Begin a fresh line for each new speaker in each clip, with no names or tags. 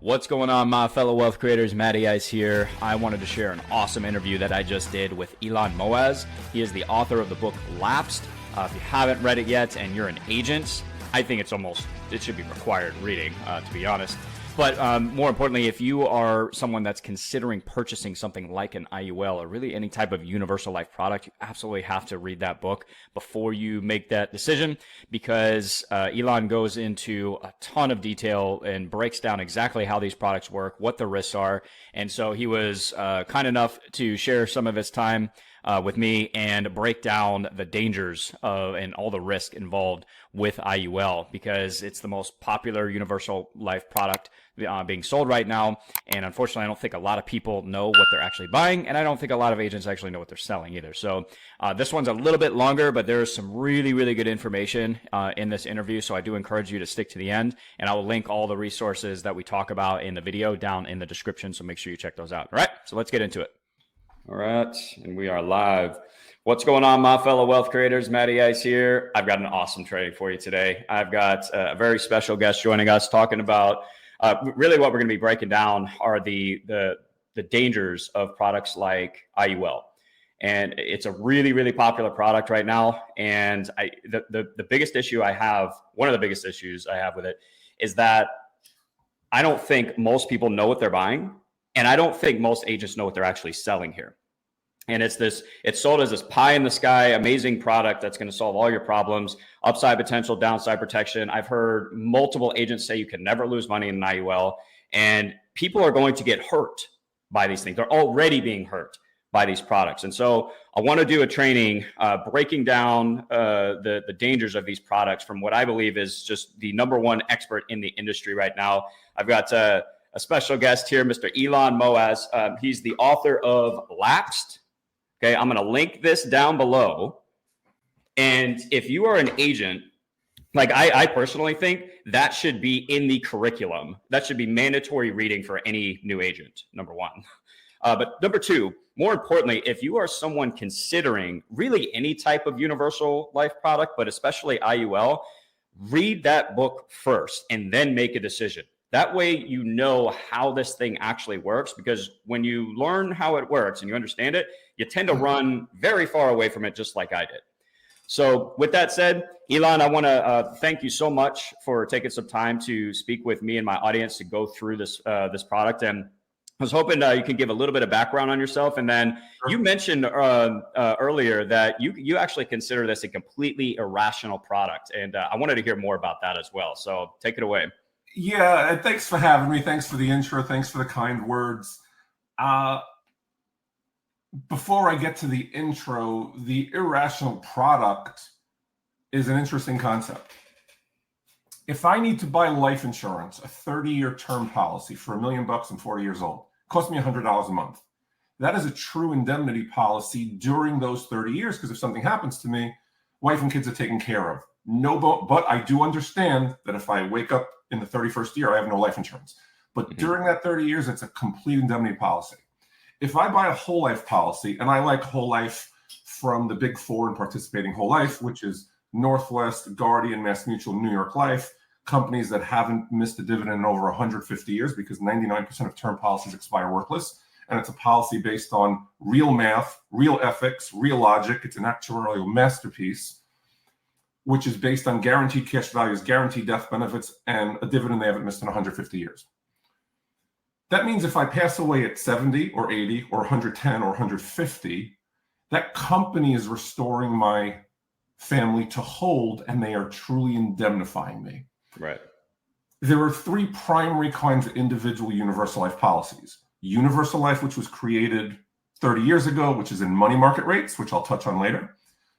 What's going on, my fellow wealth creators? Matty Ice here. I wanted to share an awesome interview that I just did with Elan Moas. He is the author of the book Lapsed. If you haven't read it yet and you're an agent, I think it should be required reading, to be honest. But more importantly, if you are someone that's considering purchasing something like an IUL or really any type of universal life product, you absolutely have to read that book before you make that decision, because Elan goes into a ton of detail and breaks down exactly how these products work, what the risks are. And so he was kind enough to share some of his time with me and break down the dangers of and all the risk involved with IUL, because it's the most popular universal life product being sold right now. And unfortunately, I don't think a lot of people know what they're actually buying, and I don't think a lot of agents actually know what they're selling either. So this one's a little bit longer, but there's some really, really good information in this interview. So I do encourage you to stick to the end, and I will link all the resources that we talk about in the video down in the description. So make sure you check those out. All right, so let's get into it. All right, and we are live. What's going on, my fellow wealth creators? Matty Ice here. I've got an awesome trade for you today. I've got a very special guest joining us, talking about really what we're going to be breaking down are the dangers of products like IUL. And it's a really, really popular product right now. And the biggest issue I have, one of the biggest issues I have with it, is that I don't think most people know what they're buying. And I don't think most agents know what they're actually selling here. And it's sold as this pie in the sky, amazing product that's going to solve all your problems, upside potential, downside protection. I've heard multiple agents say you can never lose money in an IUL, and people are going to get hurt by these things. They're already being hurt by these products. And so I want to do a training breaking down the dangers of these products from what I believe is just the number one expert in the industry right now. I've got a special guest here, Mr. Elan Moas. He's the author of Lapsed. Okay, I'm going to link this down below. And if you are an agent, like I personally think that should be in the curriculum. That should be mandatory reading for any new agent, number one. But number two, more importantly, if you are someone considering really any type of universal life product, but especially IUL, read that book first and then make a decision. That way you know how this thing actually works, because when you learn how it works and you understand it, you tend to run very far away from it, just like I did. So with that said, Elan, I want to thank you so much for taking some time to speak with me and my audience to go through this product. And I was hoping you can give a little bit of background on yourself. And then you mentioned earlier that you actually consider this a completely irrational product. And I wanted to hear more about that as well. So take it away.
Yeah, and thanks for having me. Thanks for the intro. Thanks for the kind words. Before I get to the intro, the irrational product is an interesting concept. If I need to buy life insurance, a 30-year term policy for $1 million and 40 years old, it costs me $100 a month. That is a true indemnity policy during those 30 years, because if something happens to me, wife and kids are taken care of. But I do understand that if I wake up in the 31st year, I have no life insurance. But during that 30 years, it's a complete indemnity policy. If I buy a whole life policy, and I like whole life from the big four in participating whole life, which is Northwest, Guardian, MassMutual, New York Life, companies that haven't missed a dividend in over 150 years, because 99% of term policies expire worthless. And it's a policy based on real math, real ethics, real logic. It's an actuarial masterpiece, which is based on guaranteed cash values, guaranteed death benefits, and a dividend they haven't missed in 150 years. That means if I pass away at 70 or 80 or 110 or 150, that company is restoring my family to hold, and they are truly indemnifying me.
Right.
There are three primary kinds of individual universal life policies. Universal life, which was created 30 years ago, which is in money market rates, which I'll touch on later.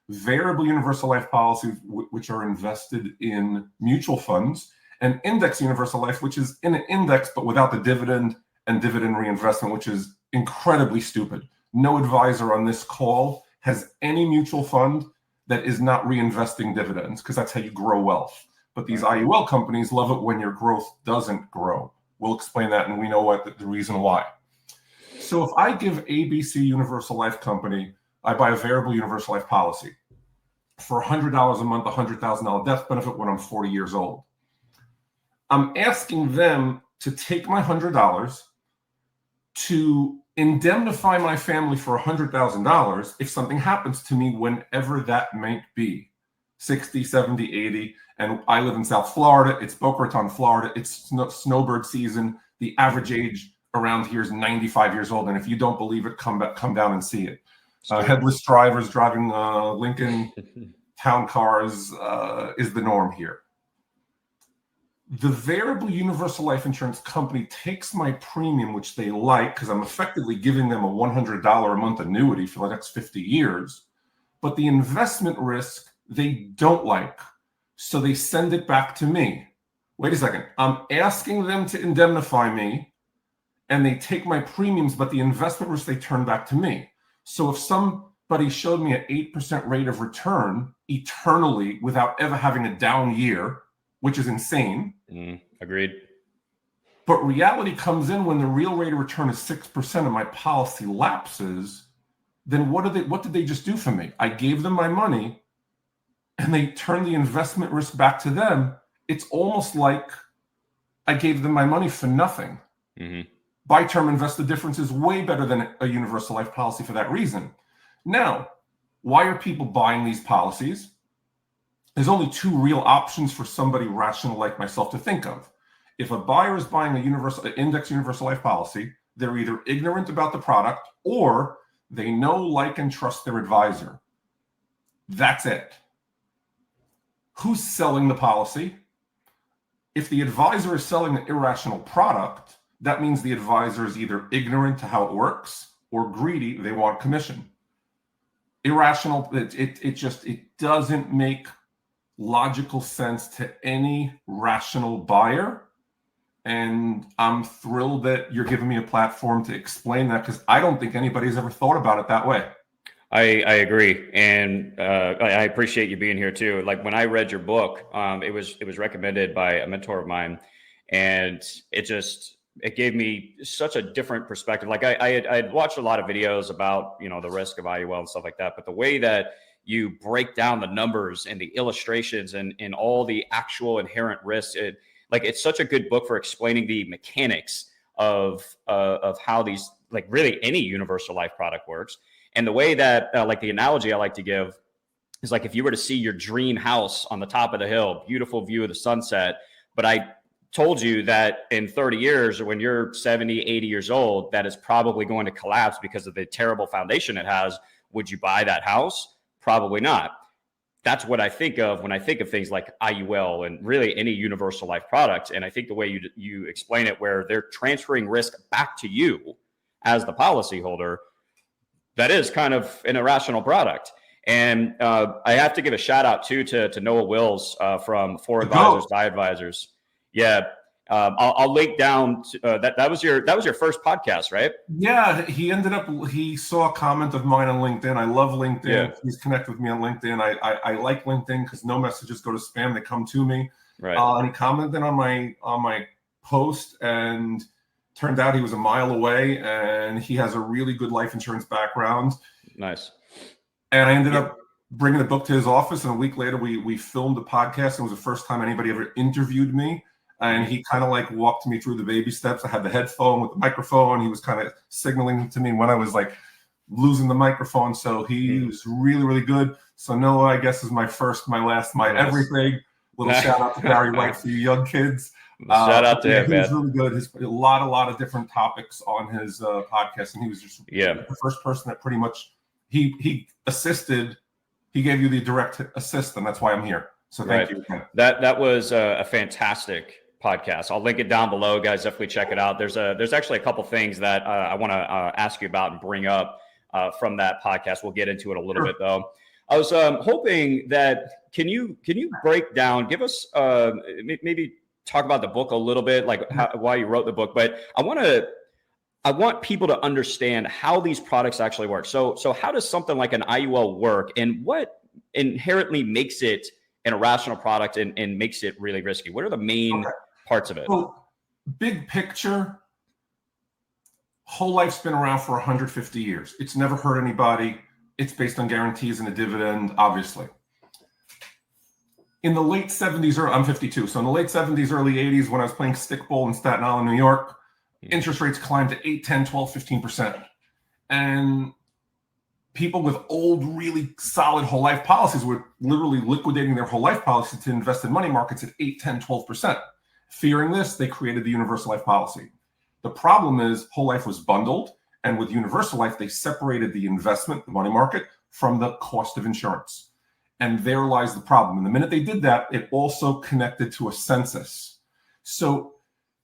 Variable universal life policies, which are invested in mutual funds, and index universal life, which is in an index but without the dividend and dividend reinvestment, which is incredibly stupid. No advisor on this call has any mutual fund that is not reinvesting dividends, because that's how you grow wealth. But these IUL companies love it when your growth doesn't grow. We'll explain that, and we know what the reason why. So if I give ABC Universal Life Company, I buy a variable universal life policy for $100 a month, $100,000 death benefit when I'm 40 years old. I'm asking them to take my $100 to indemnify my family for $100,000 if something happens to me, whenever that might be, 60, 70, 80. And I live in South Florida. It's Boca Raton, Florida. It's snowbird season. The average age around here is 95 years old. And if you don't believe it, come down and see it. Headless drivers driving Lincoln town cars is the norm here. The variable universal life insurance company takes my premium, which they like, because I'm effectively giving them a $100 a month annuity for the next 50 years. But the investment risk they don't like. So they send it back to me. Wait a second. I'm asking them to indemnify me, and they take my premiums, but the investment risk they turn back to me. So if somebody showed me an 8% rate of return eternally without ever having a down year, which is insane.
Agreed.
But reality comes in when the real rate of return is 6% and my policy lapses, then what did they just do for me? I gave them my money and they turned the investment risk back to them. It's almost like I gave them my money for nothing. Buy term invest, the difference is way better than a universal life policy for that reason. Now, why are people buying these policies? There's only two real options for somebody rational like myself to think of. If a buyer is buying an index universal life policy, they're either ignorant about the product or they know, like, and trust their advisor. That's it. Who's selling the policy? If the advisor is selling an irrational product, that means the advisor is either ignorant to how it works or greedy, they want commission. Irrational, it doesn't make logical sense to any rational buyer. And I'm thrilled that you're giving me a platform to explain that, because I don't think anybody's ever thought about it that way.
I agree. And I appreciate you being here too. Like when I read your book, it was recommended by a mentor of mine, and it gave me such a different perspective. Like I had watched a lot of videos about, the risk of IUL and stuff like that, but the way that you break down the numbers and the illustrations and all the actual inherent risks, it's such a good book for explaining the mechanics of how these, like, really any universal life product works. And the way that, like, the analogy I like to give is like if you were to see your dream house on the top of the hill, beautiful view of the sunset, but I told you that in 30 years, or when you're 70, 80 years old, that is probably going to collapse because of the terrible foundation it has. Would you buy that house? Probably not. That's what I think of when I think of things like IUL and really any universal life product. And I think the way you explain it, where they're transferring risk back to you as the policyholder, that is kind of an irrational product. And I have to give a shout out too to Noah Wills from For Advisors by Advisors. Yeah. I'll link down to, that was your first podcast, right?
Yeah, he saw a comment of mine on LinkedIn. I love LinkedIn. Yeah. He's connected with me on LinkedIn. I like LinkedIn because no messages go to spam; they come to me.
Right.
And he commented on my post, and turned out he was a mile away, and he has a really good life insurance background.
Nice.
And I ended up bringing the book to his office, and a week later we filmed a podcast. It was the first time anybody ever interviewed me. And he kind of like walked me through the baby steps. I had the headphone with the microphone. He was kind of signaling to me when I was like losing the microphone. So he was really, really good. So Noah, I guess, is my first, my last, my everything. Little shout out to Barry White for you young kids.
Shout out to him, man.
He was really good. A lot of different topics on his podcast. And he was just the first person that pretty much, he assisted. He gave you the direct assist, and that's why I'm here. So thank you.
That was a fantastic podcast. I'll link it down below, guys. Definitely check it out. There's actually a couple things that I want to ask you about and bring up from that podcast. We'll get into it a little bit though. I was hoping that can you break down, give us maybe talk about the book a little bit, like why you wrote the book. But I want people to understand how these products actually work. So how does something like an IUL work, and what inherently makes it an irrational product and makes it really risky? What are the main parts of it?
Well, big picture, whole life's been around for 150 years. It's never hurt anybody. It's based on guarantees and a dividend, obviously. in the late 70s, or I'm 52, so in the late 70s, early 80s, when I was playing stickball in Staten Island, New York, interest rates climbed to 8, 10, 12, 15%. And people with old, really solid whole life policies were literally liquidating their whole life policy to invest in money markets at 8, 10, 12%. Fearing this, they created the universal life policy. The problem is whole life was bundled, and with universal life, they separated the investment, the money market, from the cost of insurance. And there lies the problem. And the minute they did that, it also connected to a census. So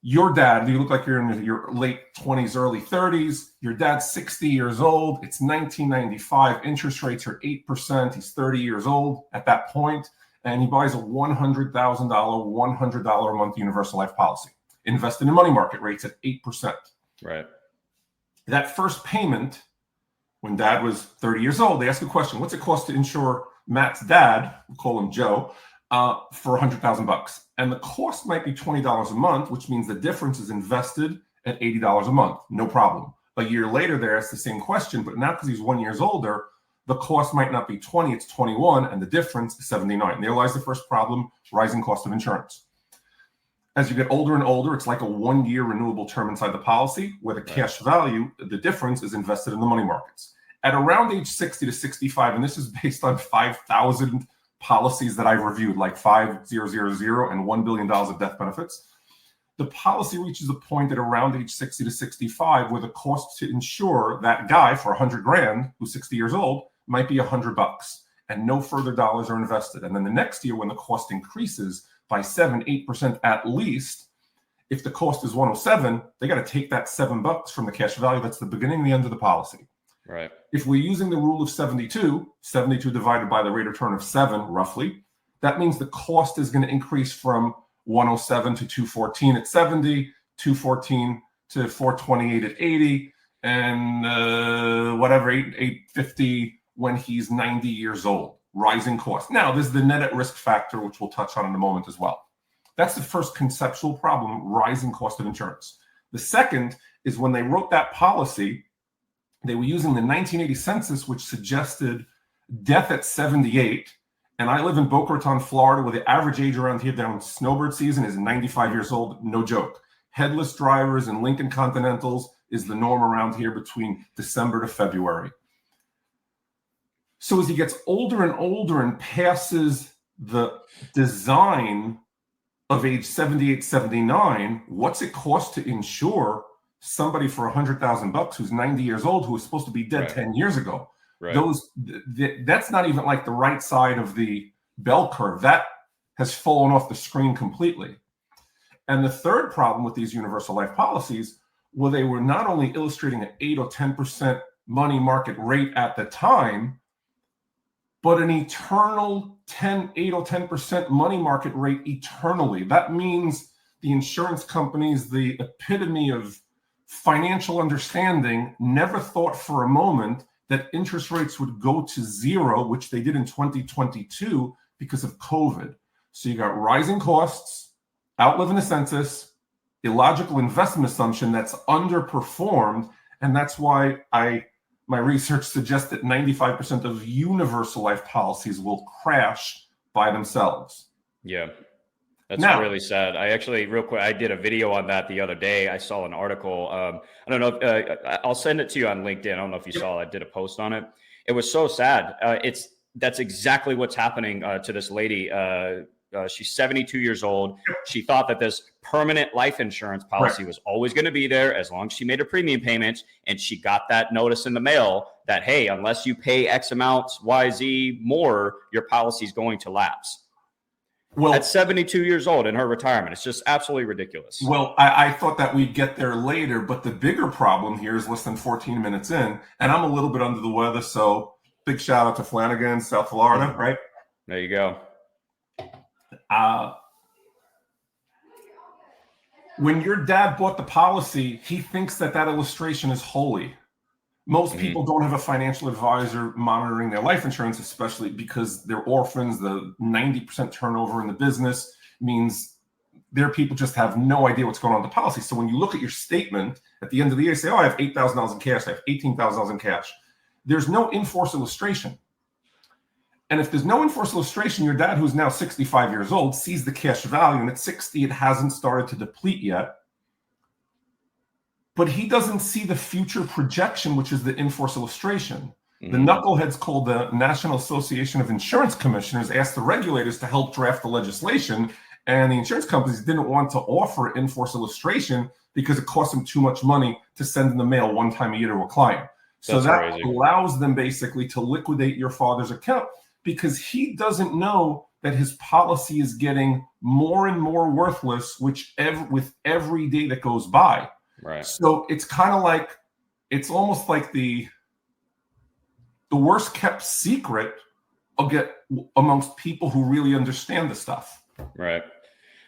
your dad, you look like you're in your late 20s, early 30s. Your dad's 60 years old. It's 1995. Interest rates are 8%. He's 30 years old at that point, and he buys a $100,000, $100 a month universal life policy, invested in money market rates at 8%.
Right.
That first payment, when dad was 30 years old, they ask a question: what's it cost to insure Matt's dad, we'll call him Joe, for $100,000? And the cost might be $20 a month, which means the difference is invested at $80 a month. No problem. A year later, they ask the same question, but now because he's 1 year older, the cost might not be 20, it's 21, and the difference is 79. There lies the first problem: rising cost of insurance. As you get older and older, it's like a 1 year renewable term inside the policy, where the cash value, the difference, is invested in the money markets. At around age 60 to 65, and this is based on 5,000 policies that I've reviewed, like 5,000 and $1 billion of death benefits, the policy reaches a point at around age 60 to 65 where the cost to insure that guy for 100 grand, who's 60 years old, might be $100, and no further dollars are invested. And then the next year, when the cost increases by 7, 8% at least, if the cost is 107, they got to take that $7 from the cash value. That's the beginning and the end of the policy.
Right.
If we're using the rule of 72 divided by the rate of return of 7, roughly, that means the cost is going to increase from 107 to 214 at 70, 214 to 428 at 80, and whatever, 850 when he's 90 years old. Rising cost. Now, there's the net at risk factor, which we'll touch on in a moment as well. That's the first conceptual problem: rising cost of insurance. The second is when they wrote that policy, they were using the 1980 census, which suggested death at 78. And I live in Boca Raton, Florida, where the average age around here during snowbird season is 95 years old. No joke. Headless drivers and Lincoln Continentals is the norm around here between December to February. So as he gets older and older and passes the design of age 78, 79, what's it cost to insure somebody for $100,000 who's 90 years old, who was supposed to be dead 10 years ago? Right. That's not even like the right side of the bell curve. That has fallen off the screen completely. And the third problem with these universal life policies, well, they were not only illustrating an 8 or 10% money market rate at the time, but an eternal 8 or 10% money market rate eternally. That means the insurance companies, the epitome of financial understanding, never thought for a moment that interest rates would go to zero, which they did in 2022 because of COVID. So you got rising costs, outliving the census, illogical investment assumption that's underperformed, and that's why my research suggests that 95% of universal life policies will crash by themselves.
Yeah, that's really sad. I actually, real quick, I did a video on that the other day. I saw an article. I don't know. I'll send it to you on LinkedIn. I don't know if you saw it. I did a post on it. It was so sad. That's exactly what's happening to this lady. She's 72 years old. She thought that this permanent life insurance policy was always going to be there as long as she made her premium payments. And she got that notice in the mail that, hey, unless you pay X amount, Y, Z more, your policy is going to lapse. Well, at 72 years old in her retirement, it's just absolutely ridiculous.
Well, I thought that we'd get there later, but the bigger problem here is less than 14 minutes in, and I'm a little bit under the weather, so big shout out to Flanagan, South Florida, right?
There you go.
When your dad bought the policy, he thinks that illustration is holy. Most people don't have a financial advisor monitoring their life insurance, especially because they're orphans. The 90% turnover in the business means their people just have no idea what's going on with the policy. So when you look at your statement at the end of the year, you say, oh, I have $8,000 in cash. I have $18,000 in cash. There's no in-force illustration. And if there's no in-force illustration, your dad, who's now 65 years old, sees the cash value, and at 60, it hasn't started to deplete yet. But he doesn't see the future projection, which is the in-force illustration. The knuckleheads called the National Association of Insurance Commissioners asked the regulators to help draft the legislation, and the insurance companies didn't want to offer in-force illustration because it cost them too much money to send in the mail one time a year to a client. So that allows them basically to liquidate your father's account because he doesn't know that his policy is getting more and more worthless with every day that goes by.
Right.
So it's kind of like, it's almost like the worst kept secret will get amongst people who really understand the stuff.
Right.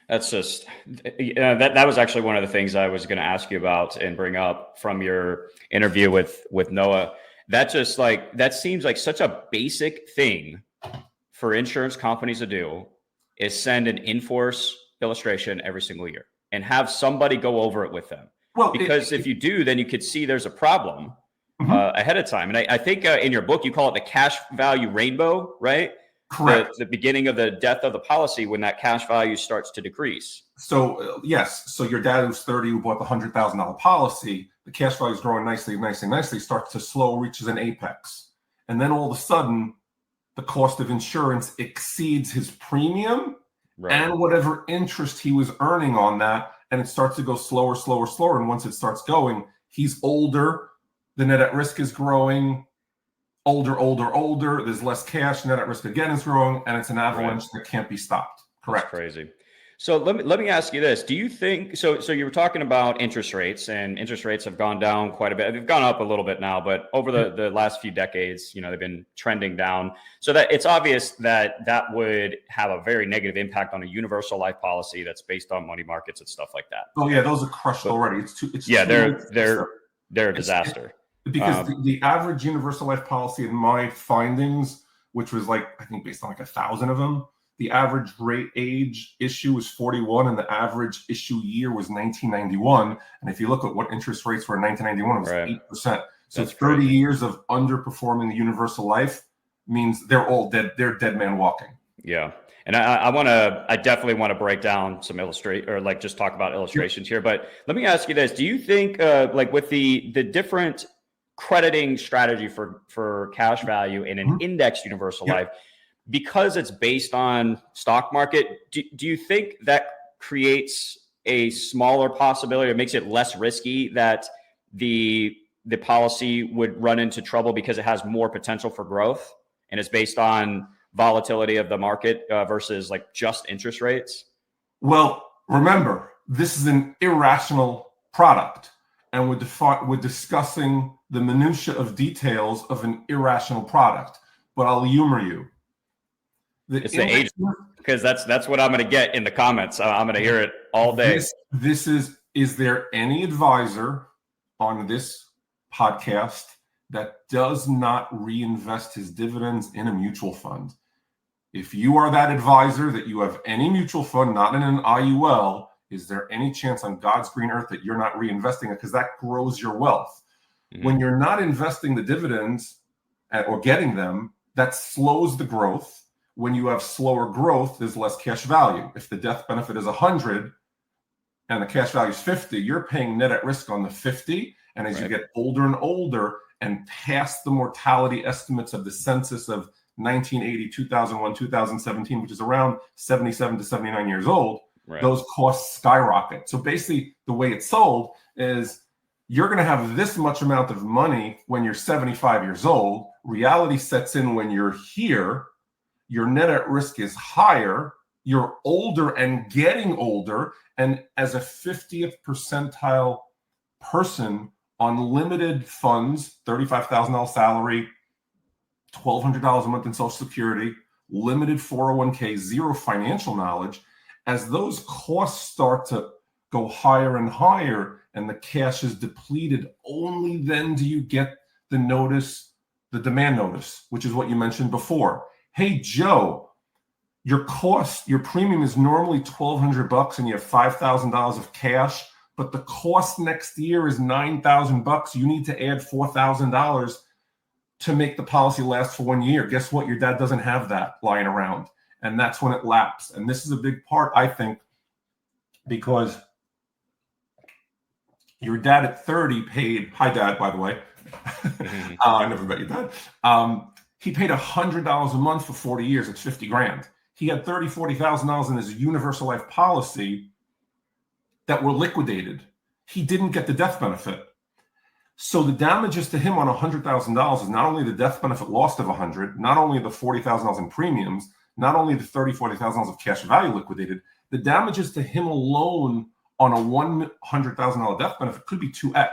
That's just, that was actually one of the things I was going to ask you about and bring up from your interview with Noah. That seems like such a basic thing for insurance companies to do, is send an in-force illustration every single year and have somebody go over it with them. Well, because if you do, then you could see there's a problem ahead of time. And I think in your book, you call it the cash value rainbow, right?
Correct.
The beginning of the death of the policy when that cash value starts to decrease.
So yes. So your dad who's 30, who bought the $100,000 policy, the cash value is growing nicely, starts to slow, reaches an apex. And then all of a sudden, the cost of insurance exceeds his premium and whatever interest he was earning on that. And it starts to go slower. And once it starts going, he's older. The net at risk is growing. Older. There's less cash. Net at risk again is growing. And it's an avalanche that can't be stopped. Correct.
That's crazy. So let me ask you this. Do you think, so you were talking about interest rates, and interest rates have gone down quite a bit. They've gone up a little bit now, but over the last few decades, they've been trending down. So that it's obvious that would have a very negative impact on a universal life policy that's based on money markets and stuff like that.
Oh yeah, those are crushed already.
They're a disaster.
Because the average universal life policy in my findings, which was I think based on 1,000 of them, the average rate age issue was 41 and the average issue year was 1991. And if you look at what interest rates were in 1991, it was 8%. So that's 30 years of underperforming the universal life means they're all dead. They're dead man walking.
Yeah. And I definitely want to break down some just talk about illustrations here. But let me ask you this. Do you think with the different crediting strategy for cash value in an indexed universal life, because it's based on stock market, do you think that creates a smaller possibility, or makes it less risky that the policy would run into trouble because it has more potential for growth and it's based on volatility of the market versus just interest rates? Well,
remember, this is an irrational product, and we're discussing the minutia of details of an irrational product. But I'll humor you.
It's the age, because that's what I'm going to get in the comments. I'm going to hear it all day.
This is there any advisor on this podcast that does not reinvest his dividends in a mutual fund? If you are that advisor, that you have any mutual fund, not in an IUL, is there any chance on God's green earth that you're not reinvesting it? Because that grows your wealth. When you're not investing the dividends or getting them, that slows the growth. When you have slower growth, there's less cash value. If the death benefit is 100 and the cash value is 50, you're paying net at risk on the 50. And as you get older and older and past the mortality estimates of the census of 1980, 2001, 2017, which is around 77 to 79 years old, those costs skyrocket. So basically, the way it's sold is you're going to have this much amount of money when you're 75 years old. Reality sets in when you're here. Your net at risk is higher. You're older and getting older. And as a 50th percentile person on limited funds, $35,000 salary, $1,200 a month in Social Security, limited 401k, zero financial knowledge, as those costs start to go higher and higher and the cash is depleted, only then do you get the notice, the demand notice, which is what you mentioned before. Hey, Joe, your premium is normally $1,200 and you have $5,000 of cash, but the cost next year is $9,000. You need to add $4,000. to make the policy last for 1 year. Guess what? Your dad doesn't have that lying around. And that's when it lapsed. And this is a big part, I think, because your dad at 30 paid, hi dad, by the way. I never met your dad. He paid $100 a month for 40 years. It's 50 grand. He had $40,000 in his universal life policy that were liquidated. He didn't get the death benefit. So the damages to him on $100,000 is not only the death benefit lost of $100, not only the $40,000 in premiums, not only the $40,000 of cash value liquidated, the damages to him alone on a $100,000 death benefit could be 2x.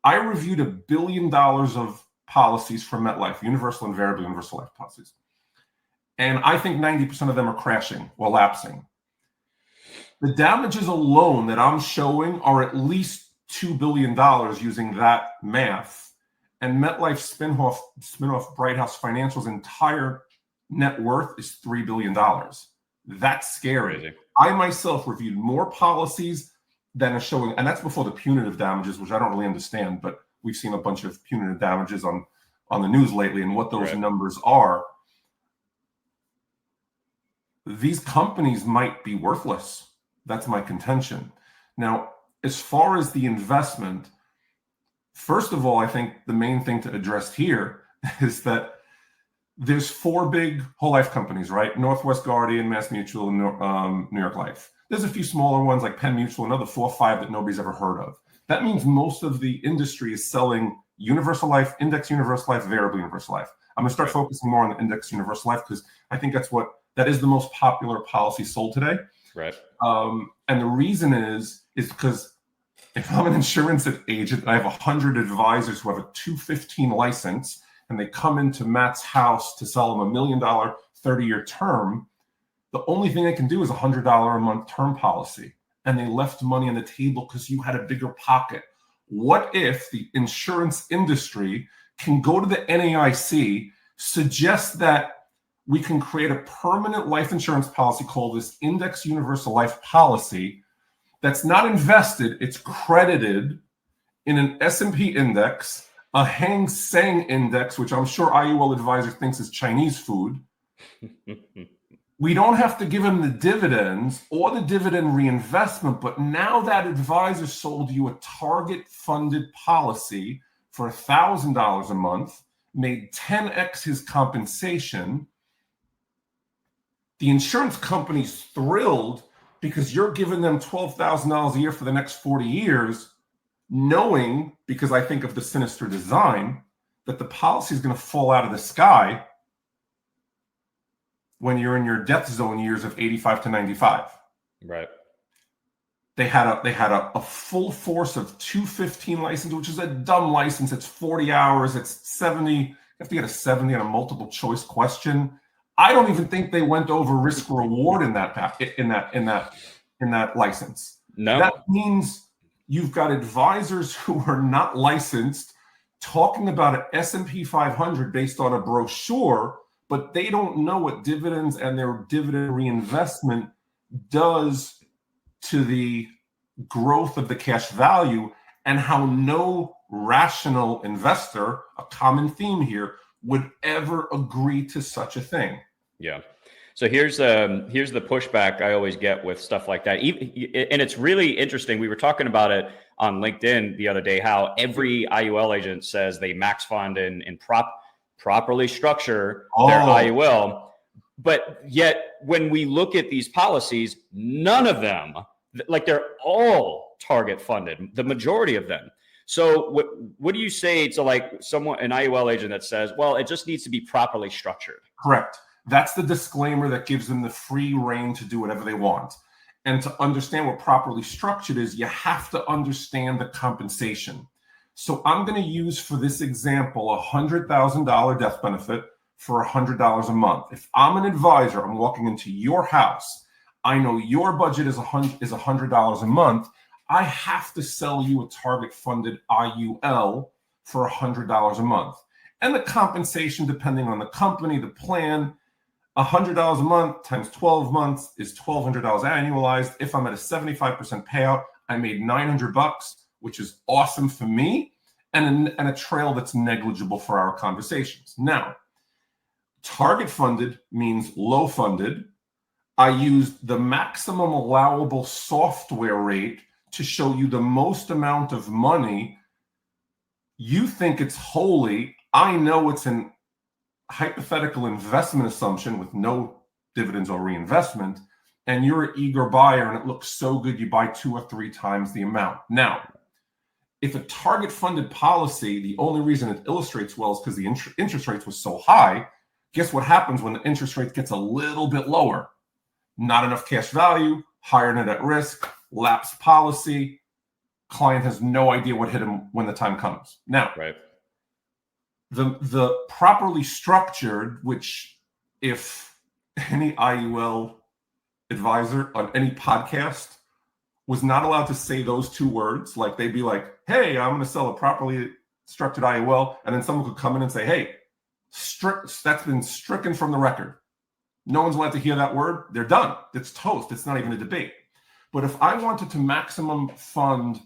I reviewed $1 billion of policies from MetLife, universal and variable universal life policies. And I think 90% of them are crashing or lapsing. The damages alone that I'm showing are at least $2 billion using that math. And MetLife spinoff Bright House Financial's entire net worth is $3 billion. That's scary. Crazy. I myself reviewed more policies than are showing, and that's before the punitive damages, which I don't really understand, but we've seen a bunch of punitive damages on the news lately and what those numbers are. These companies might be worthless. That's my contention. Now, as far as the investment, first of all, I think the main thing to address here is that there's 4 big whole life companies, right? Northwest Guardian, Mass Mutual, and New York Life. There's a few smaller ones like Penn Mutual, another 4 or 5 that nobody's ever heard of. That means most of the industry is selling universal life, index universal life, variable universal life. I'm going to start focusing more on the index universal life because I think that is the most popular policy sold today.
Right.
And the reason is because if I'm an insurance agent, I have 100 advisors who have a 215 license, and they come into Matt's house to sell him $1 million 30-year term. The only thing they can do is $100 a month term policy. And they left money on the table because you had a bigger pocket. What if the insurance industry can go to the NAIC, suggest that we can create a permanent life insurance policy called this Index Universal Life Policy that's not invested, it's credited in an S&P index, a Hang Seng index, which I'm sure IUL advisor thinks is Chinese food. We don't have to give him the dividends or the dividend reinvestment, but now that advisor sold you a target funded policy for $1,000 a month, made 10x his compensation. The insurance company's thrilled because you're giving them $12,000 a year for the next 40 years, knowing, because I think of the sinister design, that the policy is going to fall out of the sky when you're in your death zone years of 85 to 95.
Right.
They had a full force of 215 license, which is a dumb license. It's 40 hours. It's 70. You have to get a 70 on a multiple choice question. I don't even think they went over risk reward in that license.
No.
That means you've got advisors who are not licensed talking about an S&P 500 based on a brochure, but they don't know what dividends and their dividend reinvestment does to the growth of the cash value, and how no rational investor, a common theme here, would ever agree to such a thing.
Yeah. So here's the pushback I always get with stuff like that. And it's really interesting. We were talking about it on LinkedIn the other day, how every IUL agent says they max fund and properly structure their IUL. But yet when we look at these policies, none of them, like they're all target funded, the majority of them. So what do you say to like an IUL agent that says, well, it just needs to be properly structured?
Correct. That's the disclaimer that gives them the free reign to do whatever they want. And to understand what properly structured is, you have to understand the compensation. So I'm going to use for this example a $100,000 death benefit for $100 a month. If I'm an advisor, I'm walking into your house. I know your budget is $100 a month. I have to sell you a target funded IUL for $100 a month. And the compensation, depending on the company, the plan, $100 a month times 12 months is $1,200 annualized. If I'm at a 75% payout, I made $900, which is awesome for me. and a trail that's negligible for our conversations. Now, target funded means low funded. I used the maximum allowable software rate to show you the most amount of money. You think it's holy. I know it's an hypothetical investment assumption with no dividends or reinvestment, and you're an eager buyer and it looks so good you buy 2 or 3 times the amount. Now, if a target funded policy, the only reason it illustrates well is because the interest rates was so high. Guess what happens when the interest rate gets a little bit lower? Not enough cash value, higher net at risk, lapsed policy. Client has no idea what hit him when the time comes. Now,
Right.
The properly structured, which if any IUL advisor on any podcast was not allowed to say those 2 words, like they'd be like, hey, I'm going to sell a properly structured IUL, and then someone could come in and say, hey, that's been stricken from the record. No one's allowed to hear that word. They're done. It's toast. It's not even a debate. But if I wanted to maximum fund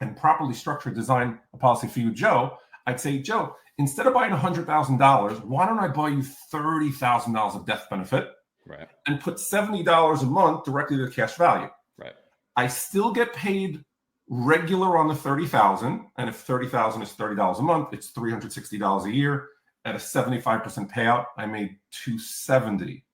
and properly structure design a policy for you, Joe, I'd say, Joe, instead of buying $100,000, why don't I buy you $30,000 of death benefit,
Right.
and put $70 a month directly to the cash value?
Right.
I still get paid regular on the $30,000, and if $30,000 is $30 a month, it's $360 a year. At a 75% payout, I made $270.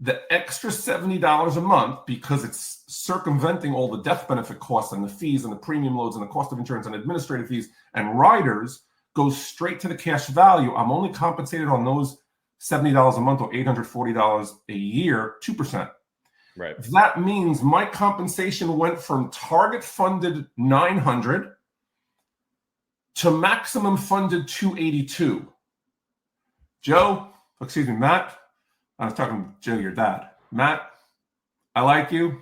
The extra $70 a month, because it's circumventing all the death benefit costs and the fees and the premium loads and the cost of insurance and administrative fees and riders, goes straight to the cash value. I'm only compensated on those $70 a month or $840 a year, 2%.
Right.
That means my compensation went from target funded 900 to maximum funded 282. Matt, I was talking to Joe, your dad. Matt, I like you.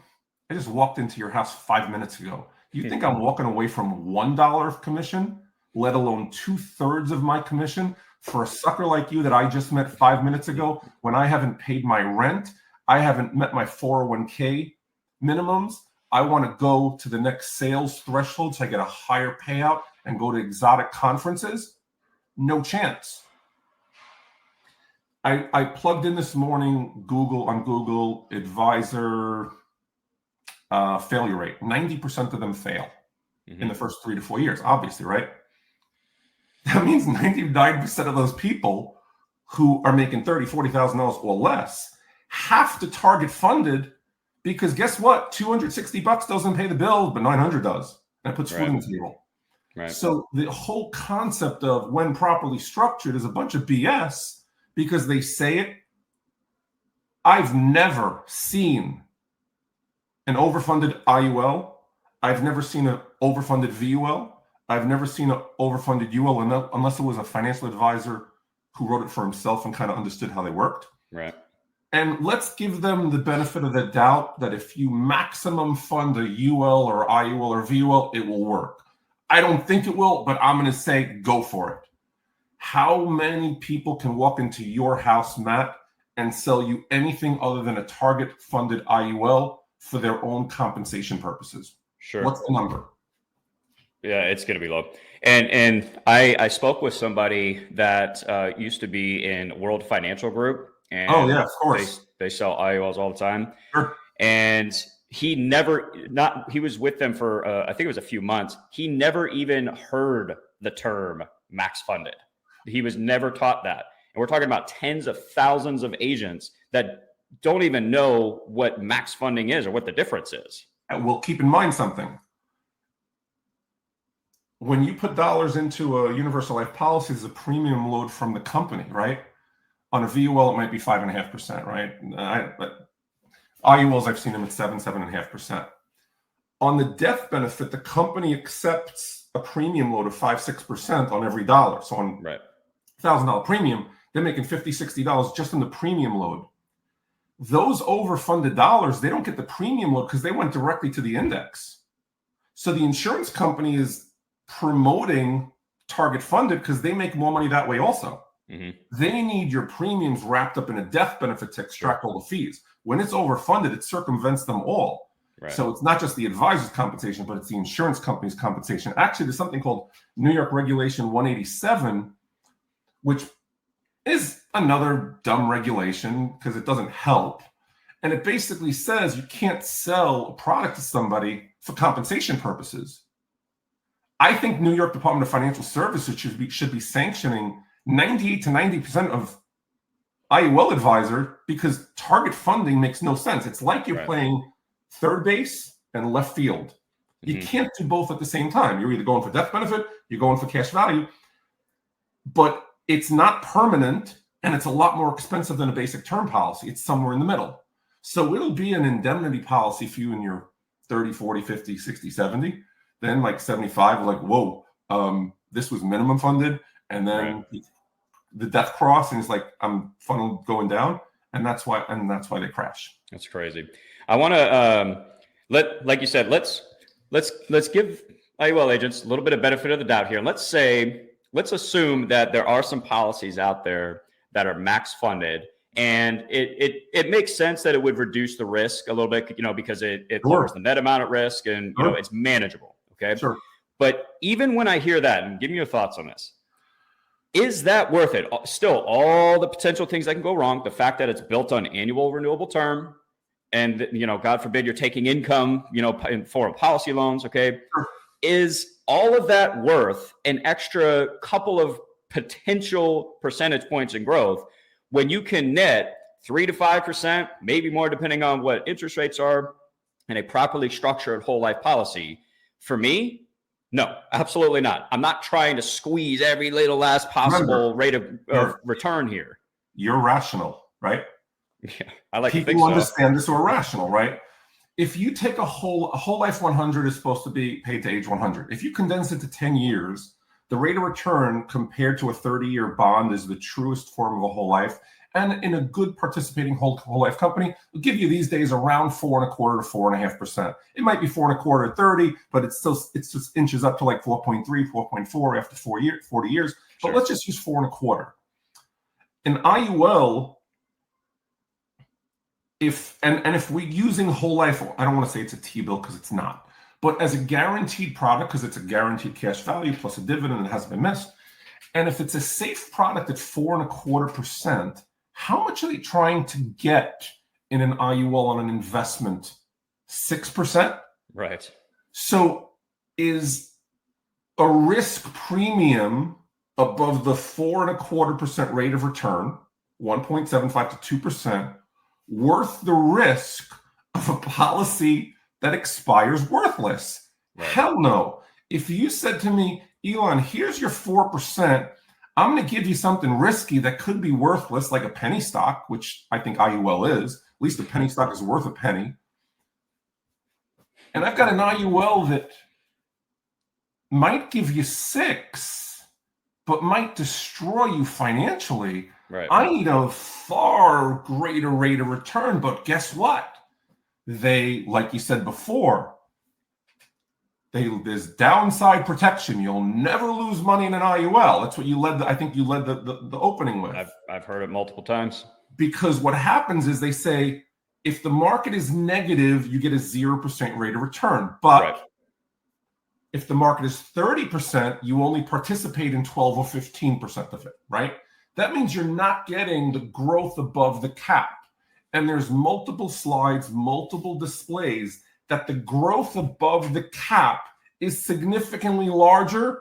I just walked into your house 5 minutes ago. You think I'm walking away from $1 of commission, let alone 2/3 of my commission for a sucker like you that I just met 5 minutes ago when I haven't paid my rent? I haven't met my 401k minimums. I want to go to the next sales threshold so I get a higher payout and go to exotic conferences? No chance. I plugged in this morning Google advisor failure rate. 90% of them fail in the first 3 to 4 years, obviously, right? That means 99% of those people who are making $30,000, $40,000 or less have to target funded, because guess what? $260 doesn't pay the bill, but 900 does. That puts food on the table.
Right.
So the whole concept of when properly structured is a bunch of BS, because they say it. I've never seen an overfunded IUL. I've never seen an overfunded VUL. I've never seen an overfunded UL unless it was a financial advisor who wrote it for himself and kind of understood how they worked.
Right.
And let's give them the benefit of the doubt that if you maximum fund a UL or IUL or VUL, it will work. I don't think it will, but I'm going to say go for it. How many people can walk into your house, Matt, and sell you anything other than a target funded IUL for their own compensation purposes?
Sure.
What's the number?
Yeah, it's going to be low. And I spoke with somebody that used to be in World Financial Group. And
oh, yeah, of course.
They sell IULs all the time.
Sure.
And he was with them for, I think it was a few months. He never even heard the term max funded. He was never taught that. And we're talking about tens of thousands of agents that don't even know what max funding is or what the difference is.
And we'll keep in mind something. When you put dollars into a universal life policy, there's a premium load from the company, right? On a VUL, it might be 5.5%, right? But IULs, I've seen them at 7.5%. On the death benefit, the company accepts a premium load of 5-6% on every dollar. So on $1,000 premium, they're making $50, $60 just on the premium load. Those overfunded dollars, they don't get the premium load because they went directly to the index. So the insurance company is promoting target funded because they make more money that way also. They need your premiums wrapped up in a death benefit to extract all the fees. When it's overfunded, it circumvents them all.
Right.
So it's not just the advisor's compensation, but it's the insurance company's compensation. Actually, there's something called New York Regulation 187, which is another dumb regulation because it doesn't help. And it basically says you can't sell a product to somebody for compensation purposes. I think New York Department of Financial Services should be sanctioning 98 to 90% of IUL advisor, because target funding makes no sense. It's like you're playing third base and left field. You can't do both at the same time. You're either going for death benefit, you're going for cash value, but it's not permanent and it's a lot more expensive than a basic term policy. It's somewhere in the middle. So it'll be an indemnity policy for you in your 30, 40, 50, 60, 70. Then like 75, like, whoa, this was minimum funded. And then the death cross, and it's like, I'm funnel going down. And that's why they crash.
That's crazy. I want to like you said, let's give IUL agents a little bit of benefit of the doubt here. And let's assume that there are some policies out there that are max funded, and it makes sense that it would reduce the risk a little bit, because it lowers the net amount at risk, and it's manageable. Okay.
Sure.
But even when I hear that, and give me your thoughts on this, is that worth it? Still, all the potential things that can go wrong, the fact that it's built on annual renewable term, and God forbid you're taking income, in form of policy loans. Okay.
Sure.
Is all of that worth an extra couple of potential percentage points in growth when you can net 3 to 5%, maybe more, depending on what interest rates are, in a properly structured whole life policy? For me, no, absolutely not. I'm not trying to squeeze every little last possible rate of return here.
You're rational, right?
Yeah, I like
People
to think so.
Understand this are rational, right? If you take a whole life 100 is supposed to be paid to age 100. If you condense it to 10 years, the rate of return compared to a 30-year bond is the truest form of a whole life. And in a good participating whole life company, will give you these days around 4.25% to 4.5%. It might be 4.25% at 30, but it's just inches up to like 4.3, 4.4 after 40 years. But let's just use 4.25. An IUL, if we're using whole life, I don't want to say it's a T-bill because it's not, but as a guaranteed product, because it's a guaranteed cash value plus a dividend that hasn't been missed. And if it's a safe product at 4.25%, how much are they trying to get in an IUL on an investment? 6%? Right. So is a risk premium above the 4.25% rate of return, 1.75 to 2%, worth the risk of a policy that expires worthless? Right. Hell no. If you said to me, Elan, here's your 4%, I'm going to give you something risky that could be worthless, like a penny stock, which I think IUL is. At least a penny stock is worth a penny. And I've got an IUL that might give you 6, but might destroy you financially. Right. I need a far greater rate of return, but guess what? They, like you said before, there's downside protection. You'll never lose money in an IUL. That's what you led. I think you led the opening with.
I've heard it multiple times.
Because what happens is they say, if the market is negative, you get a 0% rate of return. But if the market is 30%, you only participate in 12 or 15% of it, right? That means you're not getting the growth above the cap. And there's multiple slides, multiple displays that the growth above the cap is significantly larger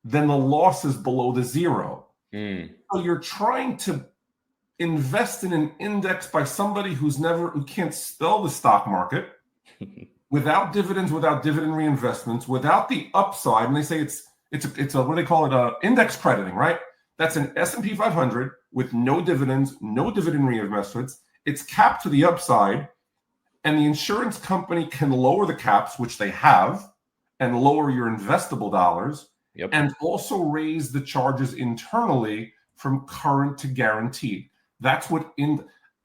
than the losses below the zero. So you're trying to invest in an index by somebody who can't spell the stock market, without dividends, without dividend reinvestments, without the upside. And they say it's a what do they call it? Index crediting, right? That's an S&P 500 with no dividends, no dividend reinvestments. It's capped to the upside. And the insurance company can lower the caps, which they have, and lower your investable dollars, and also raise the charges internally from current to guaranteed. That's what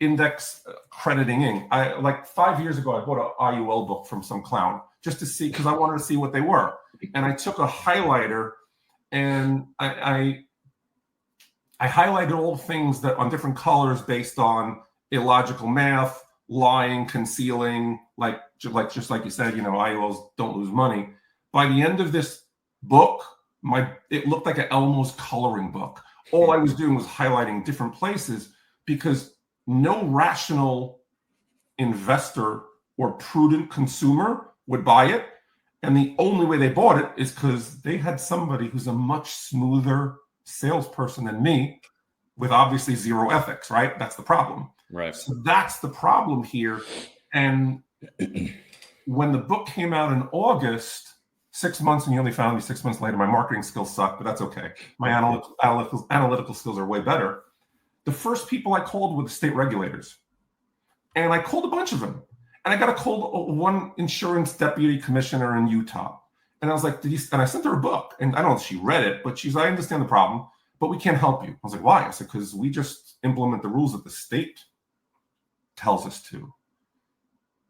index crediting is. Like 5 years ago, I bought an IUL book from some clown just to see, because I wanted to see what they were. And I took a highlighter and I highlighted all the things that on different colors based on illogical math, lying, concealing, just like you said, IULs don't lose money. By the end of this book, it looked like an Elmo's coloring book. All I was doing was highlighting different places because no rational investor or prudent consumer would buy it. And the only way they bought it is because they had somebody who's a much smoother salesperson than me with obviously zero ethics, right? That's the problem.
Right.
So that's the problem here. And when the book came out in August, 6 months, and you only found me 6 months later, my marketing skills suck, but that's okay. My analytical skills are way better. The first people I called were the state regulators. And I called a bunch of them. And I got a call, one insurance deputy commissioner in Utah. And I was like, and I sent her a book. And I don't know if she read it, but she's like, I understand the problem, but we can't help you. I was like, why? I said, because we just implement the rules that the state tells us to.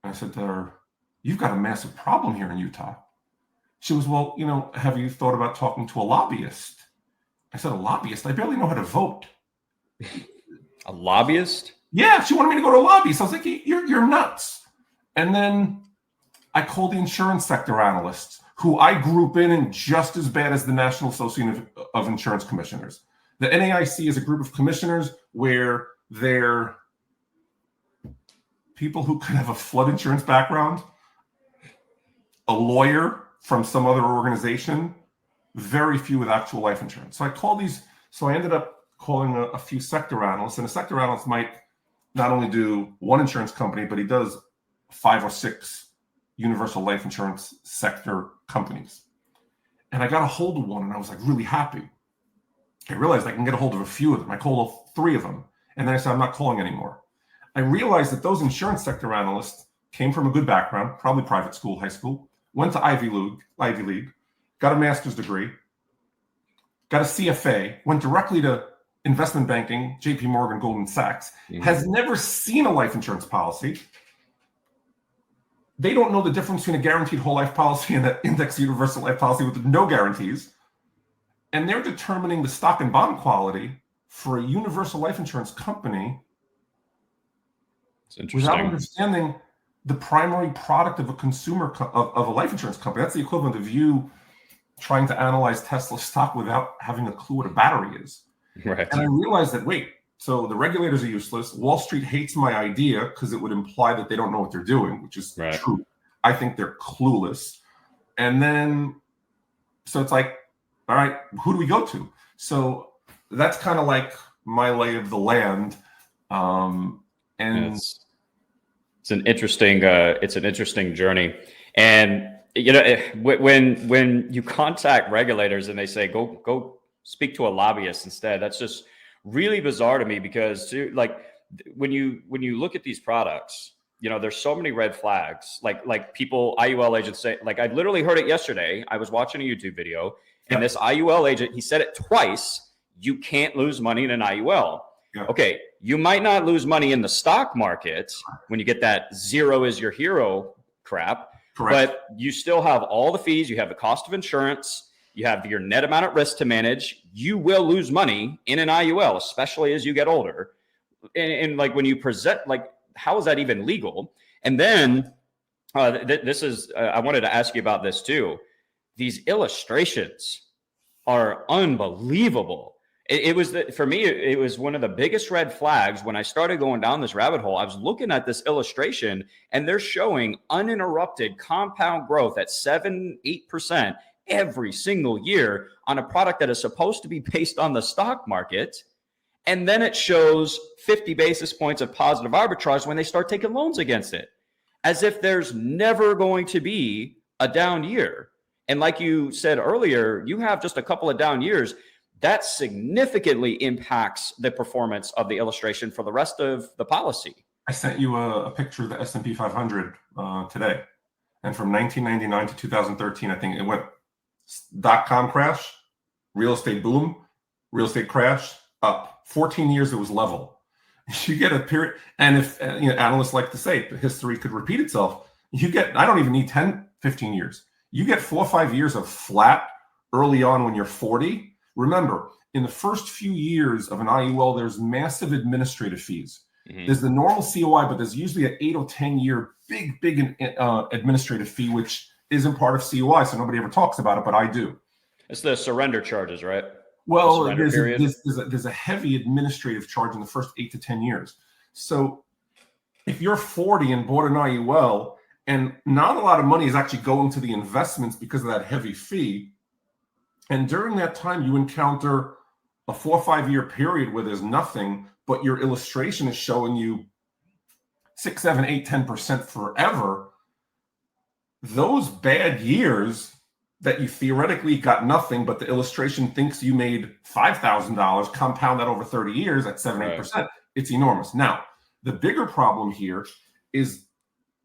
And I said to her, you've got a massive problem here in Utah. She was, well, have you thought about talking to a lobbyist? I said, a lobbyist? I barely know how to vote.
A lobbyist?
Yeah, she wanted me to go to a lobbyist. I was like, you're nuts. And then I called the insurance sector analysts, who I group in just as bad as the National Association of Insurance Commissioners. The NAIC is a group of commissioners where they're people who could have a flood insurance background, a lawyer from some other organization, very few with actual life insurance. So I called these. So I ended up calling a few sector analysts, and a sector analyst might not only do one insurance company, but he does 5 or 6 universal life insurance sector companies. And I got a hold of one, and I was like really happy. I realized I can get a hold of a few of them. I called 3 of them, and then I said, I'm not calling anymore. I realized that those insurance sector analysts came from a good background, probably private school, high school, went to Ivy League, got a master's degree, got a CFA, went directly to investment banking, JP Morgan, Goldman Sachs, has never seen a life insurance policy. They don't know the difference between a guaranteed whole life policy and an index universal life policy with no guarantees. And they're determining the stock and bond quality for a universal life insurance company without understanding the primary product of a consumer of a life insurance company. That's the equivalent of you trying to analyze Tesla stock without having a clue what a battery is.
Right.
And I realized that, so the regulators are useless. Wall Street hates my idea because it would imply that they don't know what they're doing, which is true. I think they're clueless. And then, so it's like, all right, who do we go to? So that's kind of like my lay of the land. And
it's an interesting journey. And when you contact regulators and they say go speak to a lobbyist instead, that's just really bizarre to me, because when you look at these products, there's so many red flags. Like people, IUL agents say, I literally heard it yesterday. I was watching a YouTube video, and this IUL agent, he said it twice. You can't lose money in an IUL. Yeah. Okay, you might not lose money in the stock market when you get that zero is your hero crap. Correct. But you still have all the fees. You have the cost of insurance. You have your net amount at risk to manage. You will lose money in an IUL, especially as you get older. And when you present, how is that even legal? And then this is, I wanted to ask you about this too. These illustrations are unbelievable. For me, it was one of the biggest red flags when I started going down this rabbit hole. I was looking at this illustration, and they're showing uninterrupted compound growth at 7-8% every single year on a product that is supposed to be based on the stock market. And then it shows 50 basis points of positive arbitrage when they start taking loans against it, as if there's never going to be a down year. And like you said earlier, you have just a couple of down years. That significantly impacts the performance of the illustration for the rest of the policy.
I sent you a picture of the S&P 500 today. And from 1999 to 2013, I think it went .com crash, real estate boom, real estate crash, up. 14 years, it was level. You get a period. And if analysts like to say history could repeat itself, I don't even need 10, 15 years. You get 4 or 5 years of flat early on when you're 40. Remember, in the first few years of an IUL, there's massive administrative fees.
Mm-hmm.
There's the normal COI, but there's usually an 8 or 10 year big administrative fee, which isn't part of COI, so nobody ever talks about it, but I do.
It's the surrender charges, right?
Well, there's a heavy administrative charge in the first 8 to 10 years. So if you're 40 and bought an IUL and not a lot of money is actually going to the investments because of that heavy fee, and during that time you encounter a 4 or 5 year period where there's nothing, but your illustration is showing you 6, 7, 8, 10% forever, those bad years that you theoretically got nothing, but the illustration thinks you made $5,000, compound that over 30 years at 7, 8%. It's enormous. Now, the bigger problem here is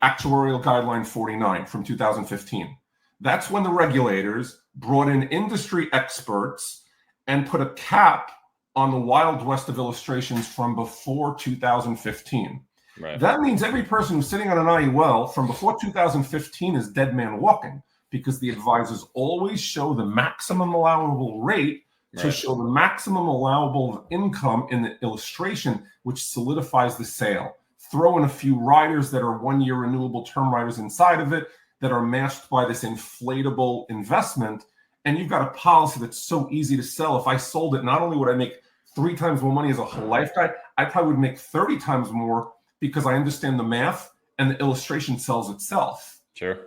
Actuarial Guideline 49 from 2015. That's when the regulators brought in industry experts and put a cap on the Wild West of illustrations from before 2015.
Right.
That means every person who's sitting on an IUL from before 2015 is dead man walking, because the advisors always show the maximum allowable rate to show the maximum allowable income in the illustration, which solidifies the sale. Throw in a few riders that are 1 year renewable term riders inside of it that are matched by this inflatable investment, and you've got a policy that's so easy to sell. If I sold it, not only would I make 3 times more money as a whole life guy, I probably would make 30 times more because I understand the math and the illustration sells itself.
Sure.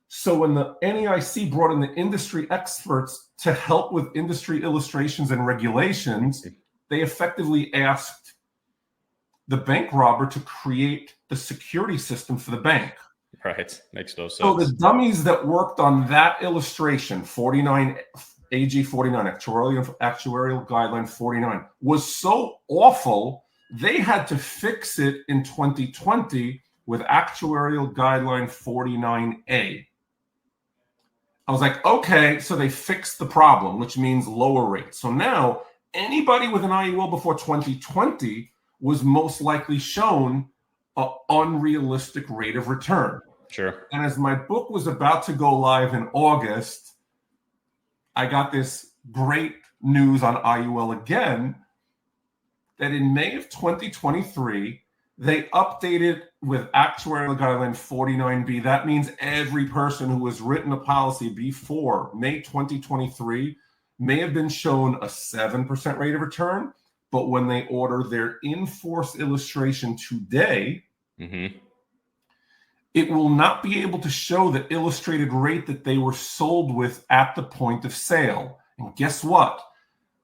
So when the NAIC brought in the industry experts to help with industry illustrations and regulations, they effectively asked the bank robber to create the security system for the bank.
Right. Makes no sense.
So the dummies that worked on that illustration, 49, AG 49, Actuarial Guideline 49, was so awful, they had to fix it in 2020 with Actuarial Guideline 49A. I was like, okay, so they fixed the problem, which means lower rates. So now anybody with an IUL before 2020 was most likely shown an unrealistic rate of return.
Sure.
And as my book was about to go live in August, I got this great news on IUL again, that in May of 2023, they updated with Actuarial Guideline 49B. That means every person who has written a policy before May 2023 may have been shown a 7% rate of return, but when they order their in-force illustration today, it will not be able to show the illustrated rate that they were sold with at the point of sale. And guess what?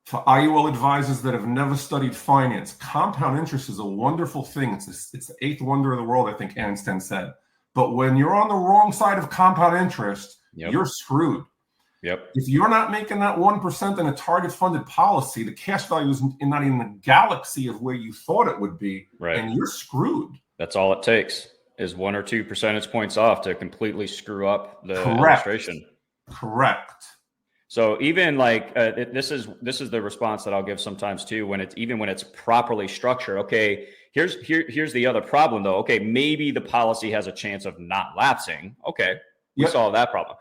For IUL advisors that have never studied finance, compound interest is a wonderful thing. It's the 8th wonder of the world, I think Einstein said. But when you're on the wrong side of compound interest, you're screwed. If you're not making that 1% in a target funded policy, the cash value is not in the galaxy of where you thought it would be, and you're screwed.
That's all it takes is 1 or 2 percentage points off to completely screw up the illustration.
Correct.
So even like this is the response that I'll give sometimes too, when it's properly structured. Okay, here's the other problem though. Okay, maybe the policy has a chance of not lapsing. Okay, we solve that problem.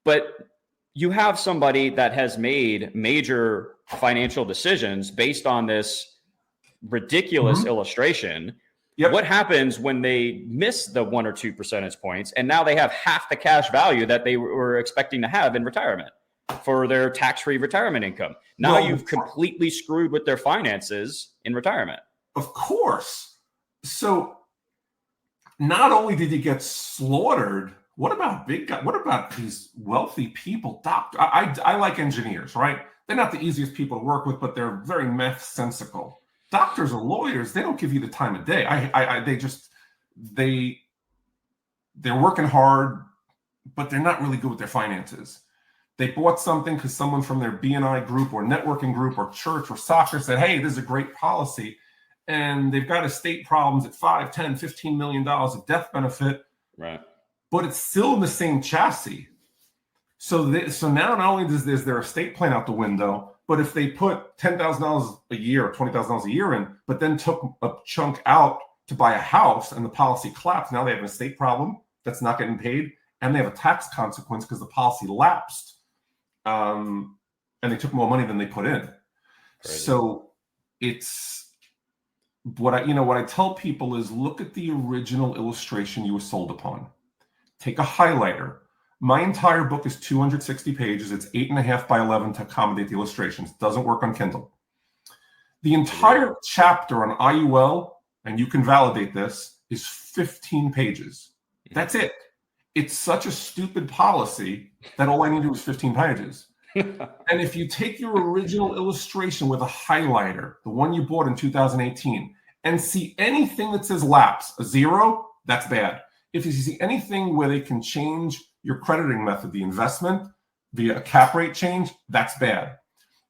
But you have somebody that has made major financial decisions based on this ridiculous illustration. What happens when they miss the 1 or 2 percentage points and now they have half the cash value that they were expecting to have in retirement for their tax-free retirement income? Now you've completely screwed with their finances in retirement.
Of course. So not only did you get slaughtered, what about big guys? What about these wealthy people? I like engineers, right? They're not the easiest people to work with, but they're very math-sensical. Doctors or lawyers, they don't give you the time of day. They're working hard, but they're not really good with their finances. They bought something because someone from their BNI group or networking group or church or soccer said, hey, this is a great policy. And they've got estate problems at $5, $10, $15 million of death benefit.
Right.
But it's still in the same chassis. So now not only is their estate plan out the window, but if they put $10,000 a year or $20,000 a year in, but then took a chunk out to buy a house and the policy collapsed, now they have an estate problem that's not getting paid, and they have a tax consequence because the policy lapsed, and they took more money than they put in. Crazy. So what I tell people is look at the original illustration you were sold upon. Take a highlighter. My entire book is 260 pages. It's 8.5 by 11 to accommodate the illustrations. It doesn't work on Kindle. The entire chapter on IUL, and you can validate this, is 15 pages. That's it. It's such a stupid policy that all I need to do is 15 pages. And if you take your original illustration with a highlighter, the one you bought in 2018, and see anything that says lapse, a 0, that's bad. If you see anything where they can change your crediting method, the investment, via a cap rate change, that's bad.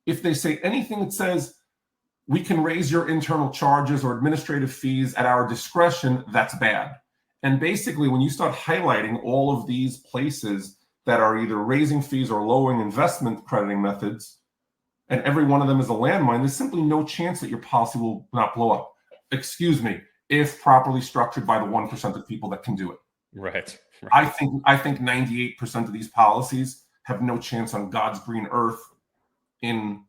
If they say anything that says we can raise your internal charges or administrative fees at our discretion, that's bad. And basically, when you start highlighting all of these places that are either raising fees or lowering investment crediting methods, and every one of them is a landmine, there's simply no chance that your policy will not blow up. Excuse me, if properly structured by the 1% of people that can do it.
Right.
I think 98% of these policies have no chance on God's green earth in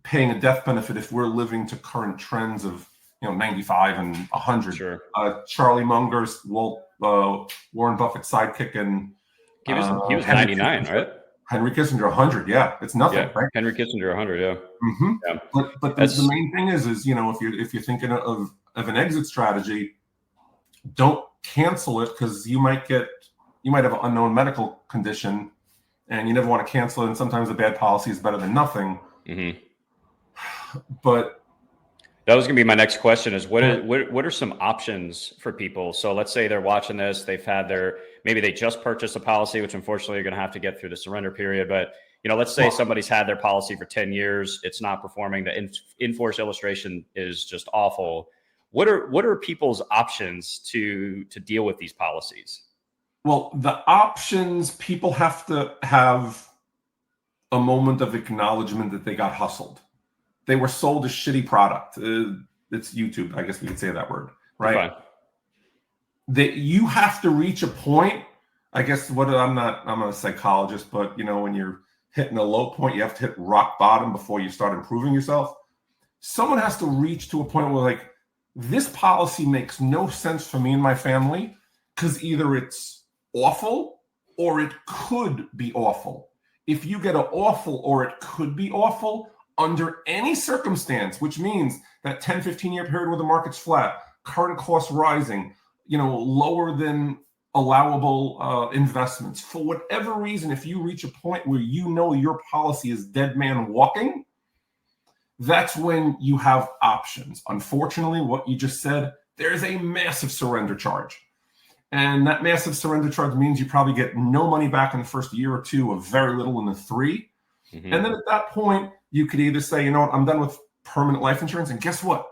paying a death benefit if we're living to current trends of 95 and 100.
Sure.
Charlie Munger's Warren Buffett's sidekick, and
he was 99, right?
Henry Kissinger 100. Yeah, it's nothing,
yeah.
right?
Henry Kissinger 100. Yeah.
Mm-hmm. Yeah. But the main thing is if you're thinking of an exit strategy, don't cancel it, because you might have an unknown medical condition, and you never want to cancel it. And sometimes a bad policy is better than nothing.
Mm-hmm.
But
that was going to be my next question: is what are some options for people? So let's say they're watching this, maybe they just purchased a policy, which unfortunately you're going to have to get through the surrender period. But let's say somebody's had their policy for 10 years, it's not performing. The in-force illustration is just awful. What are people's options to deal with these policies?
Well, the options, people have to have a moment of acknowledgement that they got hustled. They were sold a shitty product. It's YouTube. I guess we could say that word, right? That you have to reach a point. I guess I'm not a psychologist, but when you're hitting a low point, you have to hit rock bottom before you start improving yourself. Someone has to reach to a point where this policy makes no sense for me and my family, because either it's awful or it could be awful. If you get an awful or it could be awful under any circumstance, which means that 10, 15-year period where the market's flat, current costs rising, lower than allowable investments, for whatever reason, if you reach a point where your policy is dead man walking, that's when you have options. Unfortunately, what you just said, there is a massive surrender charge. And that massive surrender charge means you probably get no money back in the first year or two, of very little in the 3. Mm-hmm. And then at that point, you could either say, I'm done with permanent life insurance. And guess what?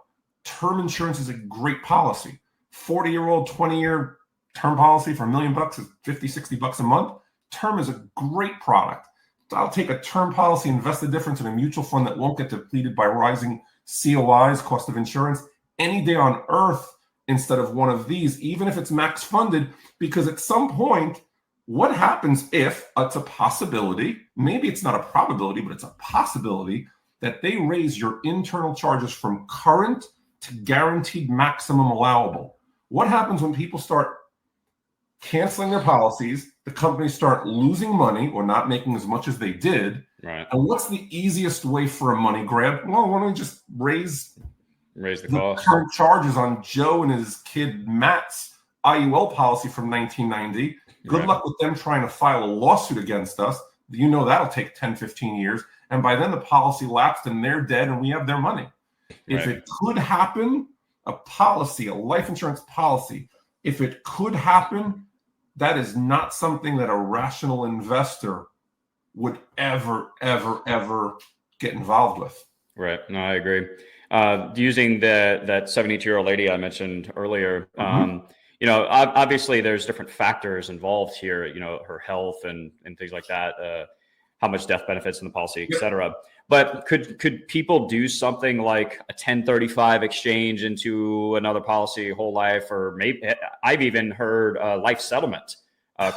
Term insurance is a great policy. 40-year-old, 20-year term policy for $1 million is $50-$60 a month. Term is a great product. So I'll take a term policy, invest the difference in a mutual fund that won't get depleted by rising COIs, cost of insurance, any day on earth, instead of one of these, even if it's max funded, because at some point, what happens if it's a possibility, maybe it's not a probability, but it's a possibility, that they raise your internal charges from current to guaranteed maximum allowable? What happens when people start canceling their policies, the companies start losing money or not making as much as they did?
Right.
And what's the easiest way for a money grab? Well, why don't we just raise
the cost,
current charges on Joe and his kid Matt's IUL policy from 1990. Good luck with them trying to file a lawsuit against us. That'll take 10, 15 years. And by then the policy lapsed and they're dead and we have their money. Right. If it could happen, a life insurance policy, if it could happen, that is not something that a rational investor would ever, ever, ever get involved with.
Right. No, I agree. Using that 72-year-old lady I mentioned earlier, obviously there's different factors involved here, her health and things like that, how much death benefits in the policy, et cetera. But could people do something like a 1035 exchange into another policy whole life, or maybe I've even heard life settlement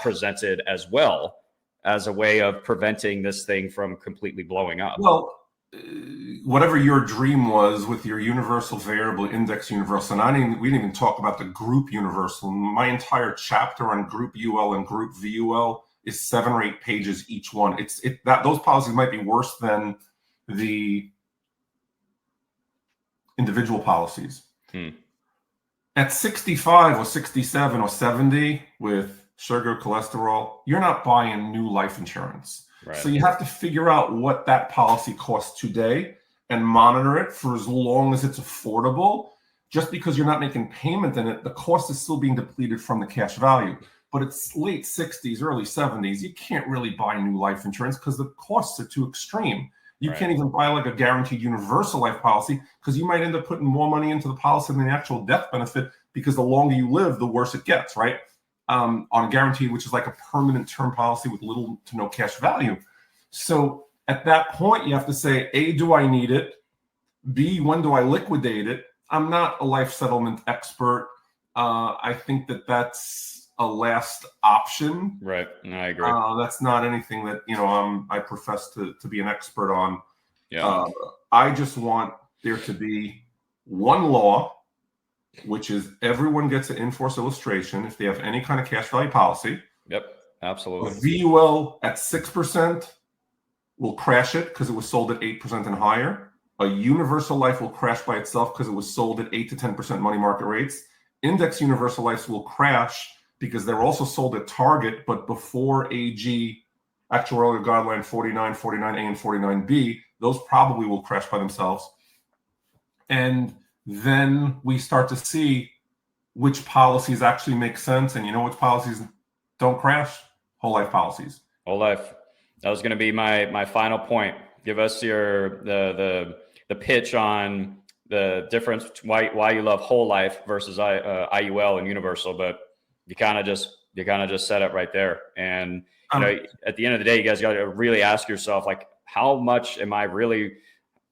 presented as well as a way of preventing this thing from completely blowing up?
Well, whatever your dream was with your universal variable index universal, and we didn't even talk about the group universal. My entire chapter on group UL and group VUL is 7 or 8 pages each one. Those policies might be worse than the individual policies. At 65 or 67 or 70 with sugar, cholesterol, you're not buying new life insurance.
Right.
So you have to figure out what that policy costs today and monitor it for as long as it's affordable. Just because you're not making payment in it, the cost is still being depleted from the cash value. But it's late 60s, early 70s. You can't really buy new life insurance because the costs are too extreme. You can't even buy like a guaranteed universal life policy because you might end up putting more money into the policy than the actual death benefit, because the longer you live, the worse it gets, right? On a guaranteed, which is like a permanent term policy with little to no cash value. So at that point, you have to say, A, do I need it? B, when do I liquidate it? I'm not a life settlement expert. I think that that's a last option.
Right. No, I agree.
That's not anything that, I profess to be an expert on.
Yeah.
I just want there to be one law, which is everyone gets an in-force illustration if they have any kind of cash value policy.
Yep, absolutely.
A VUL at 6% will crash it because it was sold at 8% and higher. A universal life will crash by itself because it was sold at 8 to 10% money market rates. Index universal lives will crash because they're also sold at target, but before AG, actuarial guideline 49, 49A, and 49B, those probably will crash by themselves. And then we start to see which policies actually make sense, and which policies don't crash. Whole life policies.
Whole life. That was going to be my final point. Give us the pitch on the difference, why you love whole life versus IUL and universal, but you kind of just set it right there. And at the end of the day, you guys got to really ask yourself, like, how much am I really,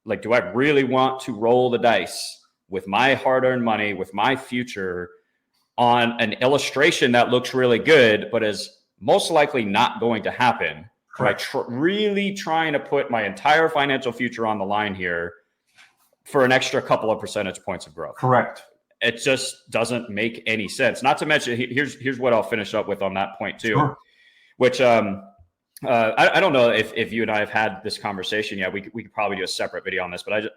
like, do I really want to roll the dice with my hard-earned money, with my future, on an illustration that looks really good, but is most likely not going to happen? Correct. Really trying to put my entire financial future on the line here for an extra couple of percentage points of growth.
Correct.
It just doesn't make any sense. Not to mention, here's what I'll finish up with on that point too, sure. Which I don't know if you and I have had this conversation yet. We could probably do a separate video on this, but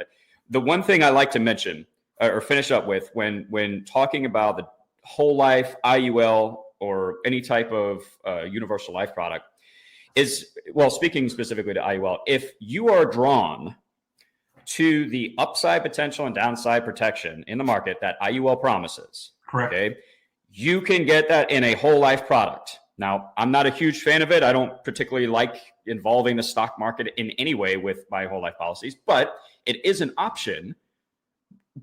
the one thing I like to mention or finish up with when talking about the whole life, IUL, or any type of universal life product is, well, speaking specifically to IUL, if you are drawn to the upside potential and downside protection in the market that IUL promises,
correct,
okay, you can get that in a whole life product. Now, I'm not a huge fan of it. I don't particularly like involving the stock market in any way with my whole life policies, but it is an option.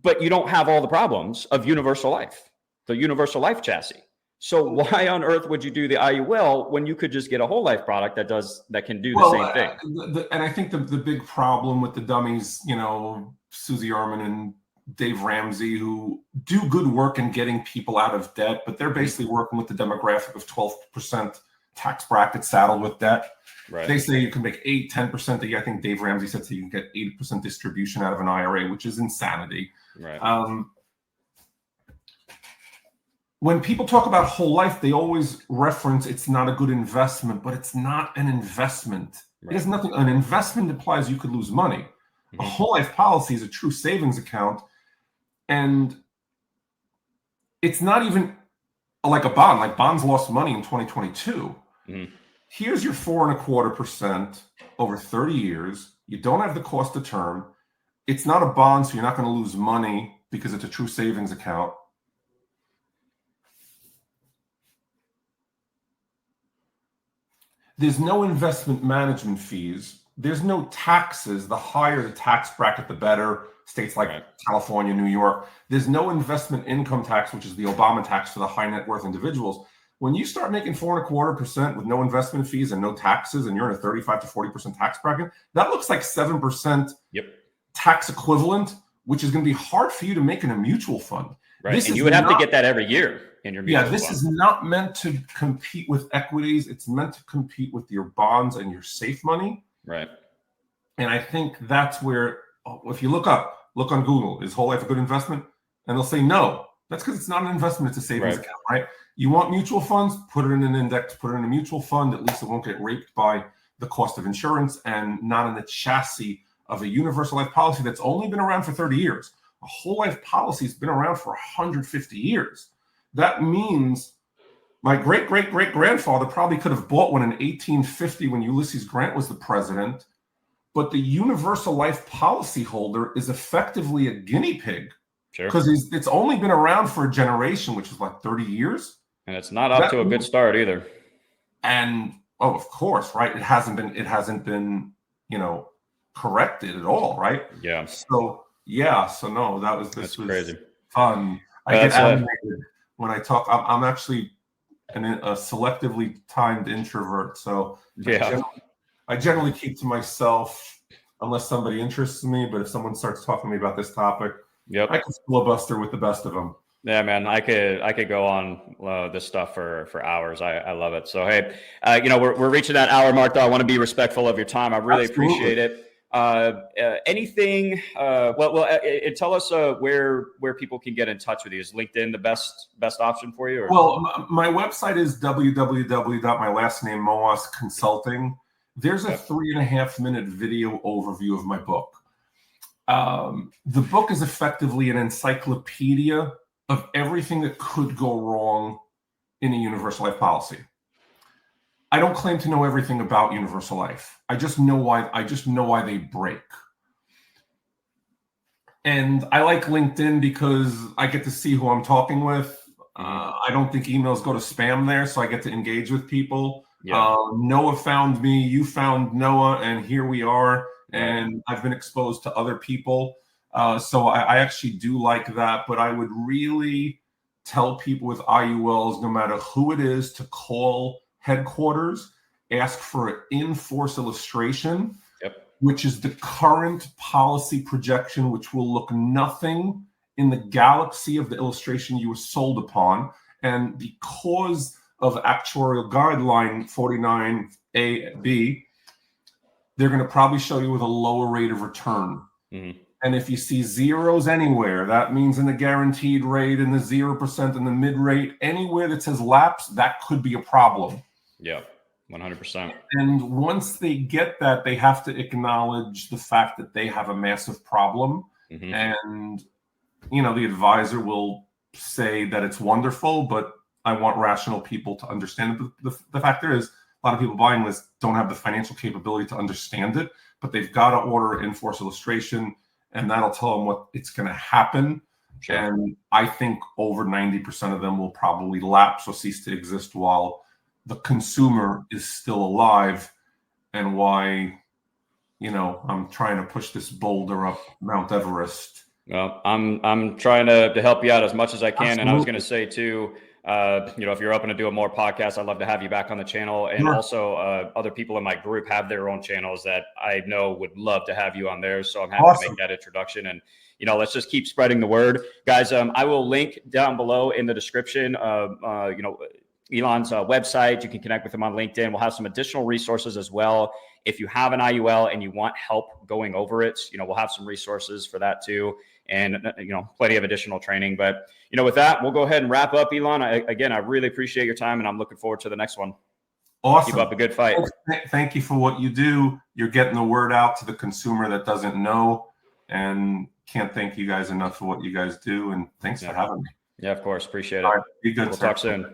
But you don't have all the problems of universal life, the universal life chassis. So why on earth would you do the IUL when you could just get a whole life product that can do the same thing?
And I think the big problem with the dummies, Susie Orman and Dave Ramsey, who do good work in getting people out of debt, but they're basically working with the demographic of 12% tax bracket saddled with debt.
Right.
They say you can make 8-10% a year. I think Dave Ramsey said so you can get 80% distribution out of an IRA, which is insanity.
Right.
When people talk about whole life, they always reference it's not a good investment, but it's not an investment. Right. It has nothing. An investment implies you could lose money. Mm-hmm. A whole life policy is a true savings account, and it's not even like a bond. Like bonds lost money in 2022. Mm-hmm. Here's your 4.25% over 30 years. You don't have the cost of term. It's not a bond, so you're not going to lose money because it's a true savings account. There's no investment management fees. There's no taxes. The higher the tax bracket, the better. States like California, New York. There's no investment income tax, which is the Obama tax for the high net worth individuals. When you start making 4.25% with no investment fees and no taxes, and you're in a 35 to 40% tax bracket, that looks like 7% tax equivalent, which is going to be hard for you to make in a mutual fund.
Right, and you would have to get that every year.
This is not meant to compete with equities. It's meant to compete with your bonds and your safe money.
Right.
And I think that's where, if you look on Google, is whole life a good investment? And they'll say no. That's because it's not an investment, it's a savings account, right? You want mutual funds, put it in an index, put it in a mutual fund. At least it won't get raped by the cost of insurance and not in the chassis of a universal life policy that's only been around for 30 years. A whole life policy has been around for 150 years. That means my great-great-great-grandfather probably could have bought one in 1850 when Ulysses Grant was the president, but the universal life policy holder is effectively a guinea pig.
Sure.
Because it's only been around for a generation, which is like 30 years.
And it's not up to a good start either.
And of course, right? It hasn't been, corrected at all, right?
Yeah.
So no, this was crazy. Fun. I get animated when I talk. I'm actually a selectively timed introvert, so
yeah.
I generally keep to myself unless somebody interests me. But if someone starts talking to me about this topic,
yep,
I can filibuster with the best of them.
Yeah, man, I could go on this stuff for hours. I love it. So hey, we're reaching that hour mark, though. I want to be respectful of your time. I really appreciate it. Anything? Tell us where people can get in touch with you. Is LinkedIn the best option for you? Or?
Well, my website is www.my Consulting. There's a 3.5-minute video overview of my book. The book is effectively an encyclopedia of everything that could go wrong in a universal life policy. I don't claim to know everything about universal life. I just know why they break. And I like LinkedIn because I get to see who I'm talking with. I don't think emails go to spam there, so I get to engage with people. Yeah. Noah found me, you found Noah, and here we are. And I've been exposed to other people. So I actually do like that, but I would really tell people with IULs, no matter who it is, to call headquarters, ask for an in-force illustration, which is the current policy projection, which will look nothing in the galaxy of the illustration you were sold upon. And because of actuarial guideline 49A-B, they're going to probably show you with a lower rate of return. Mm-hmm. And if you see zeros anywhere, that means in the guaranteed rate, in the 0%, in the mid rate, anywhere that says lapse, that could be a problem.
Yeah, 100%.
And once they get that, they have to acknowledge the fact that they have a massive problem. Mm-hmm. And, the advisor will say that it's wonderful, but I want rational people to understand it. The fact is, a lot of people buying this don't have the financial capability to understand it, but they've got to order an in-force illustration, and that'll tell them what it's going to happen. Sure. And I think over 90% of them will probably lapse or cease to exist while the consumer is still alive. And why, I'm trying to push this boulder up Mount Everest.
Well, I'm trying to help you out as much as I can. Absolutely. And I was going to say too, if you're open to doing more podcasts, I'd love to have you back on the channel. And also other people in my group have their own channels that I know would love to have you on there. So I'm happy to make that introduction. And, let's just keep spreading the word. Guys, I will link down below in the description of, Elan's website. You can connect with him on LinkedIn. We'll have some additional resources as well. If you have an IUL and you want help going over it, we'll have some resources for that too. And, plenty of additional training. But, with that, we'll go ahead and wrap up, Elan. I really appreciate your time, and I'm looking forward to the next one.
Awesome.
Keep up a good fight.
Thank you for what you do. You're getting the word out to the consumer that doesn't know, and can't thank you guys enough for what you guys do. And thanks for having me.
Yeah, of course. Appreciate it.
All right, be good.
We'll talk soon.